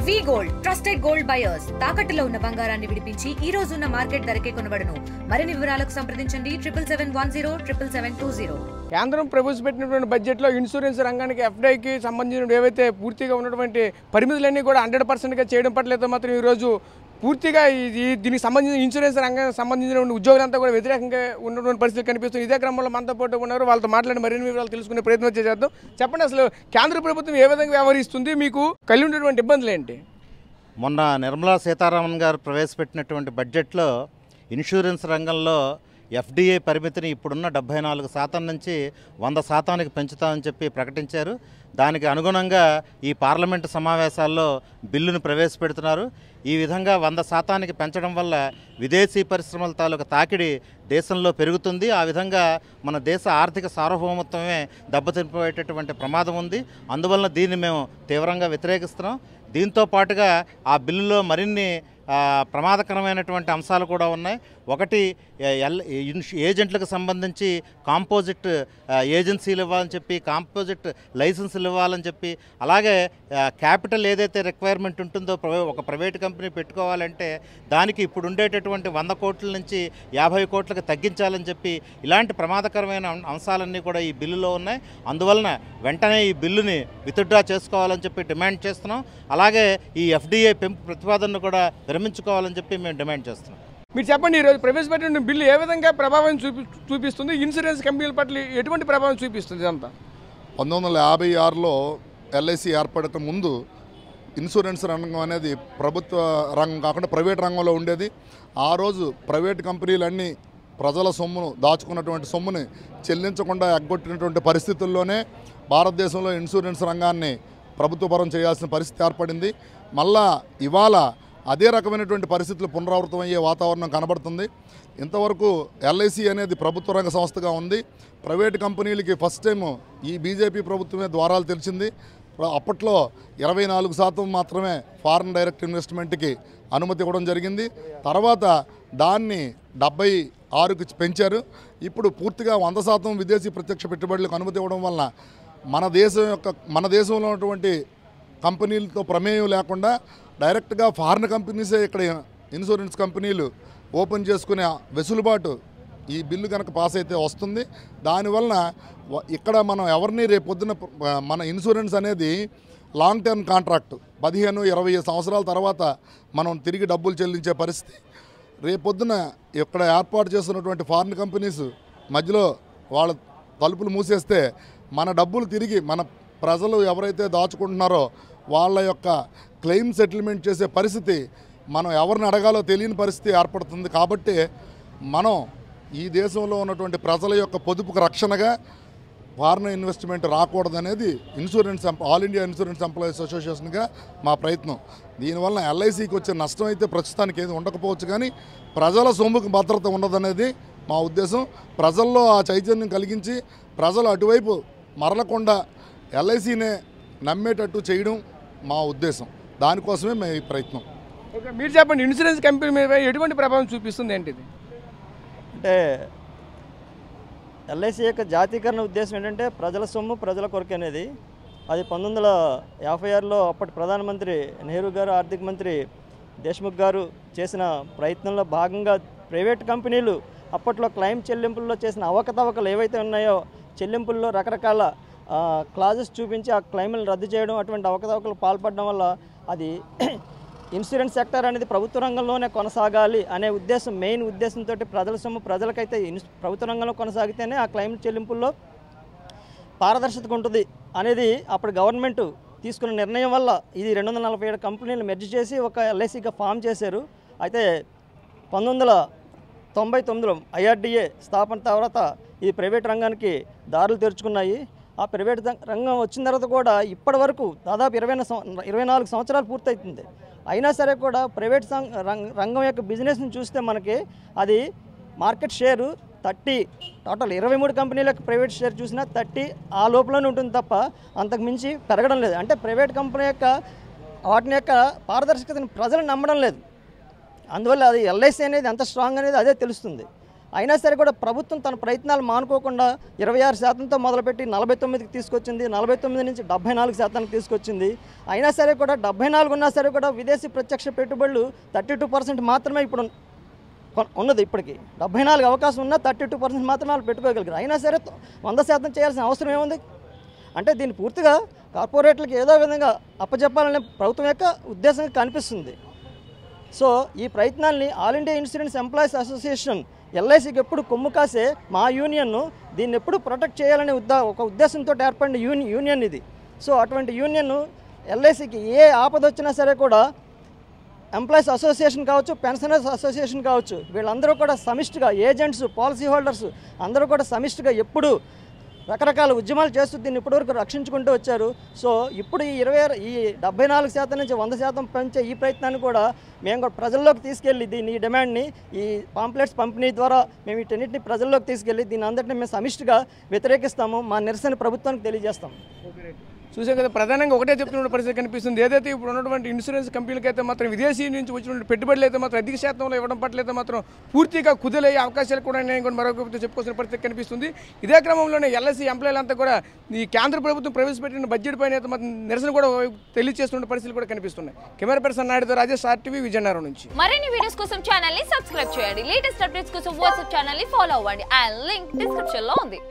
వి gold trusted gold buyers తాకట్టులో ఉన్న బంగారాన్ని విడిపించి ఈ రోజు ఉన్న మార్కెట్ ధరకే కొనబడును. మరిన్ని వివరాలకు సంప్రదించండి 7710772020. కేంద్రం ప్రవేశపెట్టినటువంటి బడ్జెట్లో ఇన్సూరెన్స్ రంగానికి ఎఫ్డీఐకి సంబంధించిన ఏవైతే పూర్తిగా ఉన్నటువంటి పరిమితులన్నీ కూడా 100%గా చేయడం పట్ల మాత్రం ఈరోజు పూర్తిగా దీనికి సంబంధించిన ఇన్సూరెన్స్ రంగానికి సంబంధించిన ఉద్యోగులంతా కూడా వ్యతిరేకంగా ఉన్నటువంటి పరిస్థితి కనిపిస్తుంది. ఇదే క్రమంలో మనతో పాటు ఉన్నారు, వాళ్ళతో మాట్లాడి మరిన్ని వివరాలు తెలుసుకునే ప్రయత్నం చేద్దాం. చెప్పండి, అసలు కేంద్ర ప్రభుత్వం ఏ విధంగా వ్యవహరిస్తుంది, మీకు కలిగి ఉన్నటువంటి ఇబ్బందులు ఏంటి? మొన్న నిర్మలా సీతారామన్ గారు ప్రవేశపెట్టినటువంటి బడ్జెట్లో ఇన్సూరెన్స్ రంగంలో ఎఫ్డీఐ పరిమితిని ఇప్పుడున్న 74% నుంచి 100%కి పెంచుతామని చెప్పి ప్రకటించారు. దానికి అనుగుణంగా ఈ పార్లమెంటు సమావేశాల్లో బిల్లును ప్రవేశపెడుతున్నారు. ఈ విధంగా 100%కి పెంచడం వల్ల విదేశీ పరిశ్రమల తాలూకు తాకిడి దేశంలో పెరుగుతుంది. ఆ విధంగా మన దేశ ఆర్థిక సార్వభౌమత్వమే దెబ్బతిపోయేటటువంటి ప్రమాదం ఉంది. అందువలన దీన్ని మేము తీవ్రంగా వ్యతిరేకిస్తున్నాం. దీంతో పాటుగా ఆ బిల్లులో మరిన్ని ప్రమాదకరమైనటువంటి అంశాలు కూడా ఉన్నాయి. ఒకటి, ఏజెంట్లకు సంబంధించి కాంపోజిట్ ఏజెన్సీలు ఇవ్వాలని చెప్పి, కాంపోజిట్ లైసెన్సులు ఇవ్వాలని చెప్పి, అలాగే క్యాపిటల్ ఏదైతే రిక్వైర్మెంట్ ఉంటుందో ఒక ప్రైవేట్ కంపెనీ పెట్టుకోవాలంటే దానికి ఇప్పుడు ఉండేటటువంటి 100 కోట్ల నుంచి 50 కోట్లకు తగ్గించాలని చెప్పి, ఇలాంటి ప్రమాదకరమైన అంశాలన్నీ కూడా ఈ బిల్లులో ఉన్నాయి. అందువలన వెంటనే ఈ బిల్లుని విత్డ్రా చేసుకోవాలని చెప్పి డిమాండ్ చేస్తున్నాం. అలాగే ఈ ఎఫ్డీఐ పెంపు ప్రతిపాదనను కూడా విరమించుకోవాలని చెప్పి మేము డిమాండ్ చేస్తున్నాం. మీరు చెప్పండి, ఈరోజు ప్రవేశపెట్టిన బిల్లు ఏ విధంగా ప్రభావం చూపిస్తుంది, ఇన్సూరెన్స్ కంపెనీల పట్ల ఎటువంటి ప్రభావం చూపిస్తుంది? ఇదంతా 1956లో ఎల్ఐసి ఏర్పడటం ముందు ఇన్సూరెన్స్ రంగం అనేది ప్రభుత్వ రంగం కాకుండా ప్రైవేట్ రంగంలో ఉండేది. ఆ రోజు ప్రైవేట్ కంపెనీలన్నీ ప్రజల సొమ్మును దాచుకున్నటువంటి సొమ్ముని చెల్లించకుండా ఎగ్గొట్టినటువంటి పరిస్థితుల్లోనే భారతదేశంలో ఇన్సూరెన్స్ రంగాన్ని ప్రభుత్వపరం చేయాల్సిన పరిస్థితి ఏర్పడింది. మళ్ళా ఇవాళ అదే రకమైనటువంటి పరిస్థితులు పునరావృతమయ్యే వాతావరణం కనబడుతుంది. ఇంతవరకు ఎల్ఐసి అనేది ప్రభుత్వ రంగ సంస్థగా ఉంది. ప్రైవేట్ కంపెనీలకి ఫస్ట్ టైం ఈ బీజేపీ ప్రభుత్వమే ద్వారాలు తెరిచింది. అప్పట్లో 24% మాత్రమే ఫారిన్ డైరెక్ట్ ఇన్వెస్ట్మెంట్కి అనుమతి ఇవ్వడం జరిగింది. తర్వాత దాన్ని 76కి పెంచారు. ఇప్పుడు పూర్తిగా 100% విదేశీ ప్రత్యక్ష పెట్టుబడులకు అనుమతి ఇవ్వడం వలన మన దేశంలో ఉన్నటువంటి కంపెనీలతో ప్రమేయం లేకుండా డైరెక్ట్గా ఫారిన్ కంపెనీసే ఇక్కడ ఇన్సూరెన్స్ కంపెనీలు ఓపెన్ చేసుకునే వెసులుబాటు ఈ బిల్లు కనుక పాస్ అయితే వస్తుంది. దానివలన ఇక్కడ మనం ఎవరిని రేపొద్దున మన ఇన్సూరెన్స్ అనేది లాంగ్ టర్మ్ కాంట్రాక్ట్ 15-20 సంవత్సరాల తర్వాత మనం తిరిగి డబ్బులు చెల్లించే పరిస్థితి. రేపొద్దున ఇక్కడ ఏర్పాటు చేస్తున్నటువంటి ఫారిన్ కంపెనీస్ మధ్యలో వాళ్ళ తలుపులు మూసేస్తే మన డబ్బులు తిరిగి మన ప్రజలు ఎవరైతే దాచుకుంటున్నారో వాళ్ళ యొక్క క్లెయిమ్ సెటిల్మెంట్ చేసే పరిస్థితి మనం ఎవరిని అడగాలో తెలియని పరిస్థితి ఏర్పడుతుంది. కాబట్టి మనం ఈ దేశంలో ఉన్నటువంటి ప్రజల యొక్క పొదుపుకు రక్షణగా ఫారిన్ ఇన్వెస్ట్మెంట్ రాకూడదనేది ఆల్ ఇండియా ఇన్సూరెన్స్ ఎంప్లాయీస్ అసోసియేషన్గా మా ప్రయత్నం. దీనివల్ల ఎల్ఐసికి వచ్చే నష్టం అయితే ప్రస్తుతానికి ఏది ఉండకపోవచ్చు, కానీ ప్రజల సొమ్ముకు భద్రత ఉండదనేది మా ఉద్దేశం. ప్రజల్లో ఆ చైతన్యం కలిగించి ప్రజలు అటువైపు మరలకుండా ఎల్ఐసినే నమ్మేటట్టు చేయడం మా ఉద్దేశం. దానికోసమే మేము ఈ ప్రయత్నం. ఓకే, మీరు చెప్పండి, ఇన్సూరెన్స్ కంపెనీ మీద ఎటువంటి ప్రభావం చూపిస్తుంది ఏంటిది? అంటే ఎల్ఐసి యొక్క జాతీకరణ ఉద్దేశం ఏంటంటే ప్రజల సొమ్ము ప్రజల కొరకు అనేది. అది 1956లో అప్పటి ప్రధానమంత్రి నెహ్రూ గారు, ఆర్థిక మంత్రి దేశ్ముఖ్ గారు చేసిన ప్రయత్నంలో భాగంగా ప్రైవేట్ కంపెనీలు అప్పట్లో క్లెయిమ్ చెల్లింపుల్లో చేసిన అవకతవకలు ఏవైతే ఉన్నాయో, చెల్లింపుల్లో రకరకాల క్లాజెస్ చూపించి ఆ క్లెయిమ్లను రద్దు చేయడం, అటువంటి అవకతవకలు పాల్పడడం వల్ల అది ఇన్సూరెన్స్ సెక్టర్ అనేది ప్రభుత్వ రంగంలోనే కొనసాగాలి అనే ఉద్దేశం, మెయిన్ ఉద్దేశంతో ప్రజల సొమ్ము ప్రజలకైతే ప్రభుత్వ రంగంలో కొనసాగితేనే ఆ క్లెయిమ్ చెల్లింపుల్లో పారదర్శకత ఉంటుంది అనేది అప్పుడు గవర్నమెంట్ తీసుకున్న నిర్ణయం వల్ల ఇది 247 కంపెనీలు మెర్జ్ చేసి ఒక ఎల్ఐసిగా ఫామ్ చేశారు. అయితే 1999లో ఐఆర్డీఏ స్థాపన తర్వాత ఈ ప్రైవేట్ రంగానికి దారులు తెరుచుకున్నాయి. ఆ ప్రైవేట్ రంగం వచ్చిన తర్వాత కూడా ఇప్పటి వరకు దాదాపు 24 సంవత్సరాలు పూర్తవుతుంది. అయినా సరే కూడా ప్రైవేట్ రంగం యొక్క బిజినెస్ని చూస్తే మనకి అది మార్కెట్ షేరు 30, టోటల్ 23 కంపెనీలకు ప్రైవేట్ షేర్ చూసినా 30 ఆ లోపలనే ఉంటుంది తప్ప అంతకు మించి పెరగడం లేదు. అంటే ప్రైవేట్ కంపెనీ యొక్క వాటిని యొక్క పారదర్శకతను ప్రజలు నమ్మడం లేదు. అందువల్ల అది ఎల్ఐసి అనేది ఎంత స్ట్రాంగ్ అనేది అదే తెలుస్తుంది. అయినా సరే కూడా ప్రభుత్వం తన ప్రయత్నాలు మానుకోకుండా 26%తో మొదలుపెట్టి 49కి తీసుకొచ్చింది, 49 నుంచి 74%కి తీసుకొచ్చింది. అయినా సరే కూడా 74 ఉన్నా సరే కూడా విదేశీ ప్రత్యక్ష పెట్టుబడులు 32% మాత్రమే ఇప్పుడు ఉన్నది. ఇప్పటికి 74 అవకాశం ఉన్నా 32% మాత్రమే వాళ్ళు పెట్టుకోగలిగారు. అయినా సరే 100% చేయాల్సిన అవసరం ఏముంది? అంటే దీన్ని పూర్తిగా కార్పొరేట్లకు ఏదో విధంగా అప్పచెప్పాలనే ప్రభుత్వం యొక్క ఉద్దేశంగా కనిపిస్తుంది. సో ఈ ప్రయత్నాల్ని All India Insurance Employees Association ఎల్ఐసికి ఎప్పుడు కొమ్ము కాసే మా యూనియన్ను దీన్ని ఎప్పుడు ప్రొటెక్ట్ చేయాలనే ఒక ఉద్దేశంతో ఏర్పడిన యూనియన్ ఇది. సో అటువంటి యూనియన్ ఎల్ఐసికి ఏ ఆపద వచ్చినా సరే కూడా ఎంప్లాయీస్ అసోసియేషన్ కావచ్చు, పెన్షనర్స్ అసోసియేషన్ కావచ్చు, వీళ్ళందరూ కూడా సమిష్టిగా ఏజెంట్స్, పాలసీ హోల్డర్స్ అందరూ కూడా సమిష్టిగా ఎప్పుడు రకరకాల ఉద్యమాలు చేస్తూ దీన్ని ఇప్పటివరకు రక్షించుకుంటూ వచ్చారు. సో ఇప్పుడు ఈ 74% నుంచి 100% పెంచే ఈ ప్రయత్నాన్ని కూడా మేము కూడా ప్రజల్లోకి తీసుకెళ్ళి ఈ డిమాండ్ని ఈ పాంప్లెట్స్ పంపిణీ ద్వారా మేము వీటన్నిటిని ప్రజల్లోకి తీసుకెళ్ళి దీని అందరినీ మేము సమిష్టిగా వ్యతిరేకిస్తాము. మా నిరసన ప్రభుత్వానికి తెలియజేస్తాం. చూసాం కదా, ప్రధానంగా ఒకటే చెప్తున్న పరిస్థితి కనిపిస్తుంది. ఏదైతే ఇప్పుడు ఉన్నటువంటి ఇన్సూరెన్స్ కంపెనీలకి అయితే మాత్రం విదేశీ నుంచి వచ్చిన పెట్టుబడులు అయితే మాత్రం అధిక శాతంలో ఇవ్వడం పట్ల అయితే మాత్రం పూర్తిగా కుదిలయ్యే అవకాశాలు కూడా నేను కూడా మరొక చెప్పుకోవాల్సిన పరిస్థితి కనిపిస్తుంది. ఇదే క్రమంలోనే ఎల్ఐసి ఎంప్లాయీలంతా కూడా ఈ కేంద్ర ప్రభుత్వం ప్రవేశపెట్టిన బడ్జెట్ పైన అయితే మాత్రం నిరసన కూడా తెలియజేస్తున్న పరిస్థితులు కూడా కనిపిస్తున్నాయి. కెమెరా పర్సన్ నాయుడుతో రాజేష్, RTV, విజయనగరం నుంచి. మరిన్ని వీడియోస్ కోసం ఛానల్ ని సబ్స్క్రైబ్ చేయండి. లేటెస్ట్ అప్డేట్స్ కోసం వాట్సాప్ ఛానల్ ని ఫాలో అవ్వండి. ఆ లింక్ డిస్క్రిప్షన్ లో ఉంది.